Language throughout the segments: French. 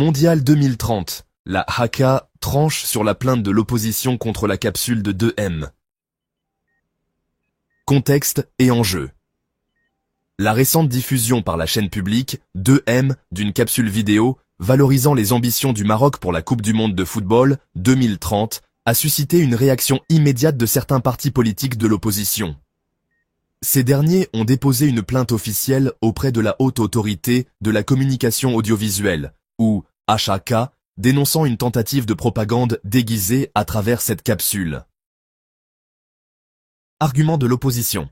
Mondial 2030, la Haka tranche sur la plainte de l'opposition contre la capsule de 2M. Contexte et enjeux. La récente diffusion par la chaîne publique 2M d'une capsule vidéo valorisant les ambitions du Maroc pour la Coupe du Monde de football 2030 a suscité une réaction immédiate de certains partis politiques de l'opposition. Ces derniers ont déposé une plainte officielle auprès de la Haute Autorité de la Communication Audiovisuelle, ou HAK, dénonçant une tentative de propagande déguisée à travers cette capsule. Arguments de l'opposition.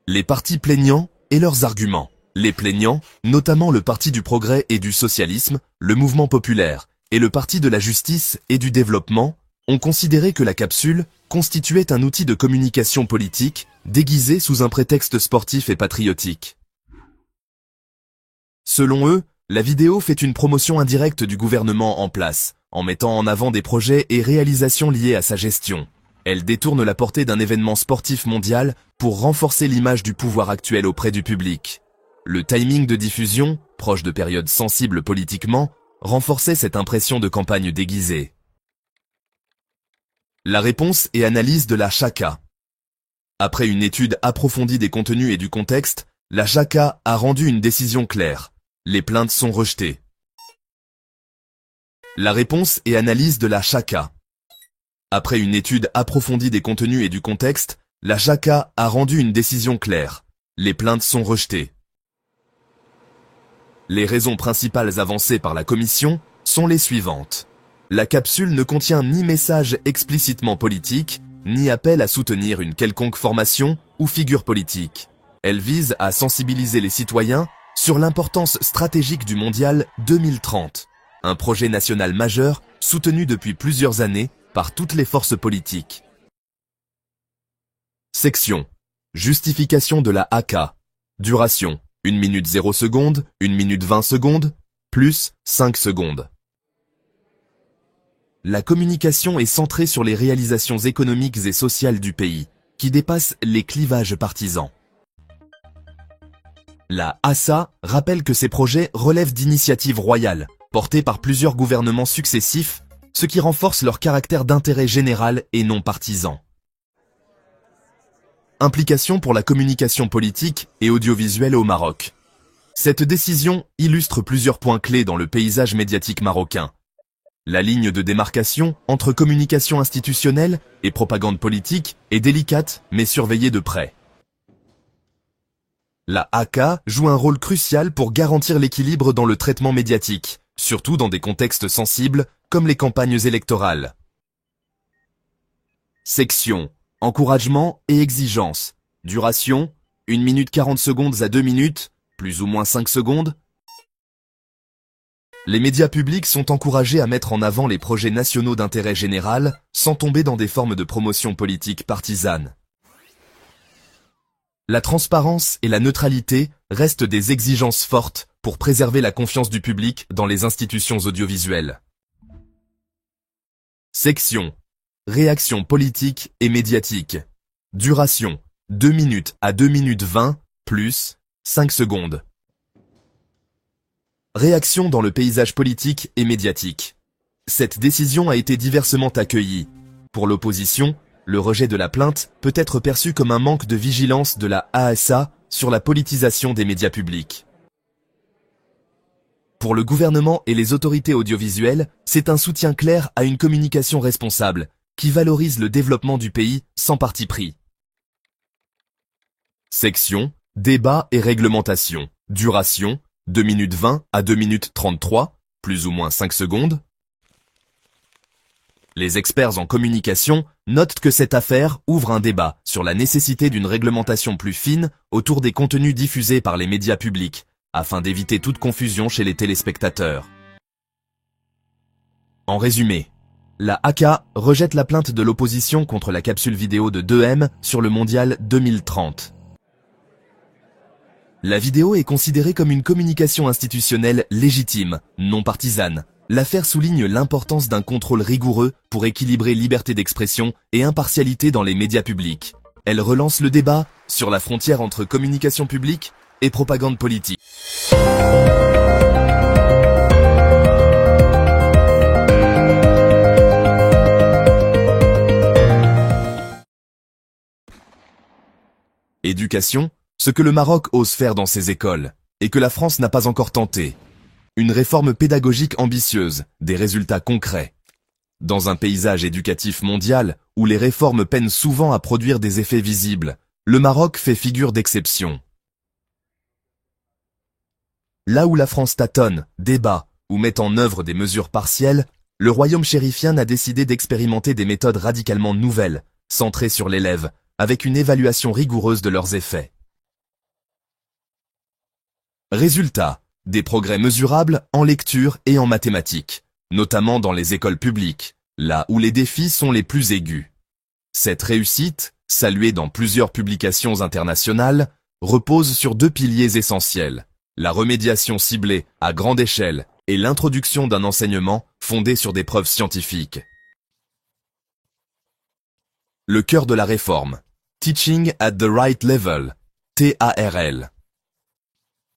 Les partis plaignants et leurs arguments. Les plaignants, notamment le Parti du Progrès et du Socialisme, le Mouvement Populaire et le Parti de la Justice et du Développement, ont considéré que la capsule constituait un outil de communication politique déguisé sous un prétexte sportif et patriotique. Selon eux, la vidéo fait une promotion indirecte du gouvernement en place, en mettant en avant des projets et réalisations liées à sa gestion. Elle détourne la portée d'un événement sportif mondial pour renforcer l'image du pouvoir actuel auprès du public. Le timing de diffusion, proche de périodes sensibles politiquement, renforçait cette impression de campagne déguisée. La réponse et analyse de la Chaka. Après une étude approfondie des contenus et du contexte, la Chaka a rendu une décision claire. Les plaintes sont rejetées. La réponse et analyse de la Chaka. Après une étude approfondie des contenus et du contexte, la Chaka a rendu une décision claire. Les plaintes sont rejetées. Les raisons principales avancées par la commission sont les suivantes. La capsule ne contient ni message explicitement politique, ni appel à soutenir une quelconque formation ou figure politique. Elle vise à sensibiliser les citoyens sur l'importance stratégique du Mondial 2030, un projet national majeur soutenu depuis plusieurs années par toutes les forces politiques. Section. Justification de la AK. Duration. 1 minute 0 secondes, 1 minute 20 secondes, plus 5 secondes. La communication est centrée sur les réalisations économiques et sociales du pays, qui dépassent les clivages partisans. La ASA rappelle que ces projets relèvent d'initiatives royales, portées par plusieurs gouvernements successifs, ce qui renforce leur caractère d'intérêt général et non partisan. Implication pour la communication politique et audiovisuelle au Maroc. Cette décision illustre plusieurs points clés dans le paysage médiatique marocain. La ligne de démarcation entre communication institutionnelle et propagande politique est délicate mais surveillée de près. La AK joue un rôle crucial pour garantir l'équilibre dans le traitement médiatique, surtout dans des contextes sensibles comme les campagnes électorales. Section. Encouragement et exigence. Duration. 1 minute 40 secondes à 2 minutes, plus ou moins 5 secondes. Les médias publics sont encouragés à mettre en avant les projets nationaux d'intérêt général sans tomber dans des formes de promotion politique partisane. La transparence et la neutralité restent des exigences fortes pour préserver la confiance du public dans les institutions audiovisuelles. Section. Réaction politique et médiatique. Duration. 2 minutes à 2 minutes 20, plus 5 secondes. Réaction dans le paysage politique et médiatique. Cette décision a été diversement accueillie. Pour l'opposition, le rejet de la plainte peut être perçu comme un manque de vigilance de la ASA sur la politisation des médias publics. Pour le gouvernement et les autorités audiovisuelles, c'est un soutien clair à une communication responsable, qui valorise le développement du pays sans parti pris. Section. Débat et réglementation. Duration. 2 minutes 20 à 2 minutes 33, plus ou moins 5 secondes. Les experts en communication notent que cette affaire ouvre un débat sur la nécessité d'une réglementation plus fine autour des contenus diffusés par les médias publics, afin d'éviter toute confusion chez les téléspectateurs. En résumé, la AK rejette la plainte de l'opposition contre la capsule vidéo de 2M sur le Mondial 2030. La vidéo est considérée comme une communication institutionnelle légitime, non partisane. L'affaire souligne l'importance d'un contrôle rigoureux pour équilibrer liberté d'expression et impartialité dans les médias publics. Elle relance le débat sur la frontière entre communication publique et propagande politique. l'éducation, ce que le Maroc ose faire dans ses écoles, et que la France n'a pas encore tenté. Une réforme pédagogique ambitieuse, des résultats concrets. Dans un paysage éducatif mondial, où les réformes peinent souvent à produire des effets visibles, le Maroc fait figure d'exception. Là où la France tâtonne, débat, ou met en œuvre des mesures partielles, le royaume chérifien a décidé d'expérimenter des méthodes radicalement nouvelles, centrées sur l'élève, avec une évaluation rigoureuse de leurs effets. Résultat, des progrès mesurables en lecture et en mathématiques, notamment dans les écoles publiques, là où les défis sont les plus aigus. Cette réussite, saluée dans plusieurs publications internationales, repose sur deux piliers essentiels, la remédiation ciblée à grande échelle et l'introduction d'un enseignement fondé sur des preuves scientifiques. Le cœur de la réforme. Teaching at the Right Level, TARL.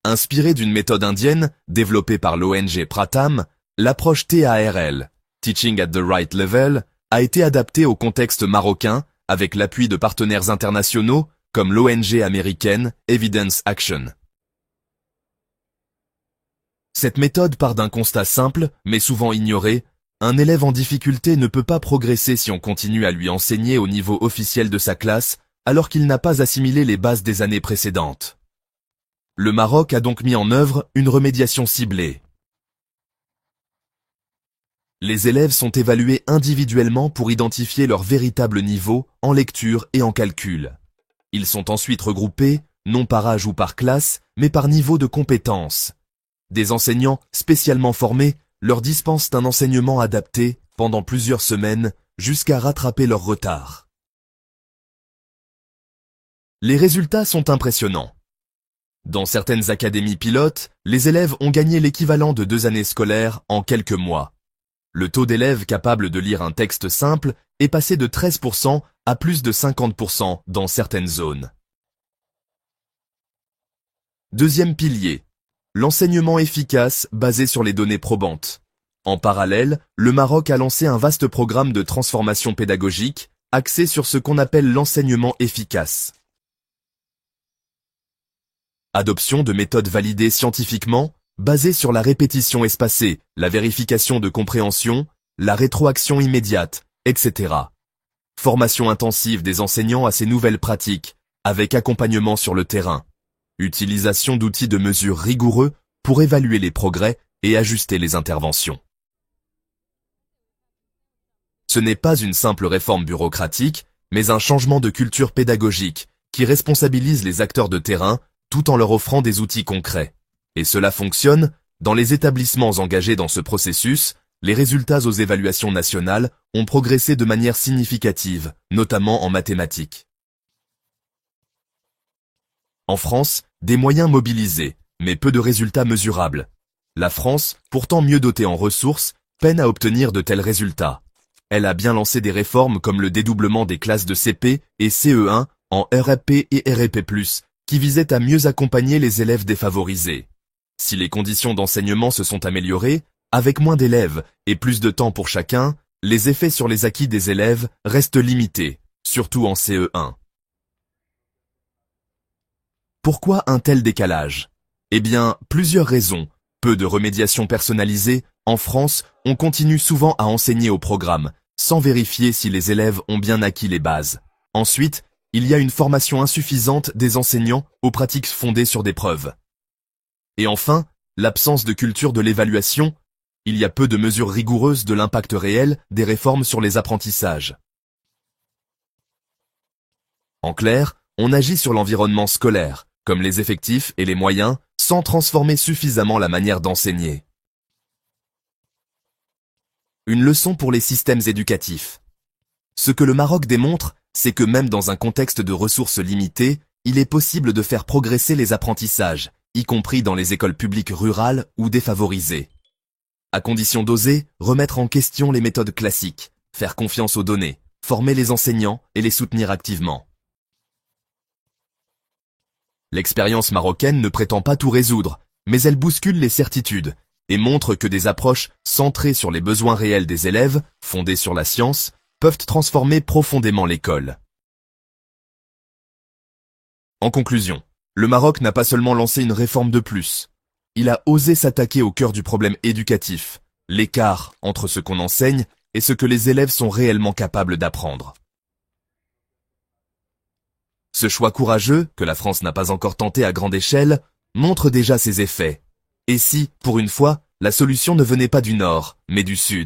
Inspirée d'une méthode indienne développée par l'ONG Pratham, l'approche TARL, Teaching at the Right Level, a été adaptée au contexte marocain avec l'appui de partenaires internationaux comme l'ONG américaine Evidence Action. Cette méthode part d'un constat simple, mais souvent ignoré. Un élève en difficulté ne peut pas progresser si on continue à lui enseigner au niveau officiel de sa classe, alors qu'il n'a pas assimilé les bases des années précédentes. Le Maroc a donc mis en œuvre une remédiation ciblée. Les élèves sont évalués individuellement pour identifier leur véritable niveau en lecture et en calcul. Ils sont ensuite regroupés, non par âge ou par classe, mais par niveau de compétence. Des enseignants spécialement formés leur dispensent un enseignement adapté pendant plusieurs semaines jusqu'à rattraper leur retard. Les résultats sont impressionnants. Dans certaines académies pilotes, les élèves ont gagné l'équivalent de 2 années scolaires en quelques mois. Le taux d'élèves capables de lire un texte simple est passé de 13% à plus de 50% dans certaines zones. Deuxième pilier. L'enseignement efficace basé sur les données probantes. En parallèle, le Maroc a lancé un vaste programme de transformation pédagogique axé sur ce qu'on appelle l'enseignement efficace. Adoption de méthodes validées scientifiquement, basées sur la répétition espacée, la vérification de compréhension, la rétroaction immédiate, etc. Formation intensive des enseignants à ces nouvelles pratiques, avec accompagnement sur le terrain. Utilisation d'outils de mesure rigoureux pour évaluer les progrès et ajuster les interventions. Ce n'est pas une simple réforme bureaucratique, mais un changement de culture pédagogique qui responsabilise les acteurs de terrain tout en leur offrant des outils concrets. Et cela fonctionne, dans les établissements engagés dans ce processus, les résultats aux évaluations nationales ont progressé de manière significative, notamment en mathématiques. En France, des moyens mobilisés, mais peu de résultats mesurables. La France, pourtant mieux dotée en ressources, peine à obtenir de tels résultats. Elle a bien lancé des réformes comme le dédoublement des classes de CP et CE1 en RAP et RAP+, qui visaient à mieux accompagner les élèves défavorisés. Si les conditions d'enseignement se sont améliorées, avec moins d'élèves et plus de temps pour chacun, les effets sur les acquis des élèves restent limités, surtout en CE1. Pourquoi un tel décalage? Eh bien, plusieurs raisons. Peu de remédiation personnalisée. En France, on continue souvent à enseigner au programme, sans vérifier si les élèves ont bien acquis les bases. Ensuite, il y a une formation insuffisante des enseignants aux pratiques fondées sur des preuves. Et enfin, l'absence de culture de l'évaluation. Il y a peu de mesures rigoureuses de l'impact réel des réformes sur les apprentissages. En clair, on agit sur l'environnement scolaire, comme les effectifs et les moyens, sans transformer suffisamment la manière d'enseigner. Une leçon pour les systèmes éducatifs. Ce que le Maroc démontre, c'est que même dans un contexte de ressources limitées, il est possible de faire progresser les apprentissages, y compris dans les écoles publiques rurales ou défavorisées. À condition d'oser remettre en question les méthodes classiques, faire confiance aux données, former les enseignants et les soutenir activement. L'expérience marocaine ne prétend pas tout résoudre, mais elle bouscule les certitudes et montre que des approches centrées sur les besoins réels des élèves, fondées sur la science, peuvent transformer profondément l'école. En conclusion, le Maroc n'a pas seulement lancé une réforme de plus, il a osé s'attaquer au cœur du problème éducatif, l'écart entre ce qu'on enseigne et ce que les élèves sont réellement capables d'apprendre. Ce choix courageux, que la France n'a pas encore tenté à grande échelle, montre déjà ses effets. Et si, pour une fois, la solution ne venait pas du Nord, mais du Sud?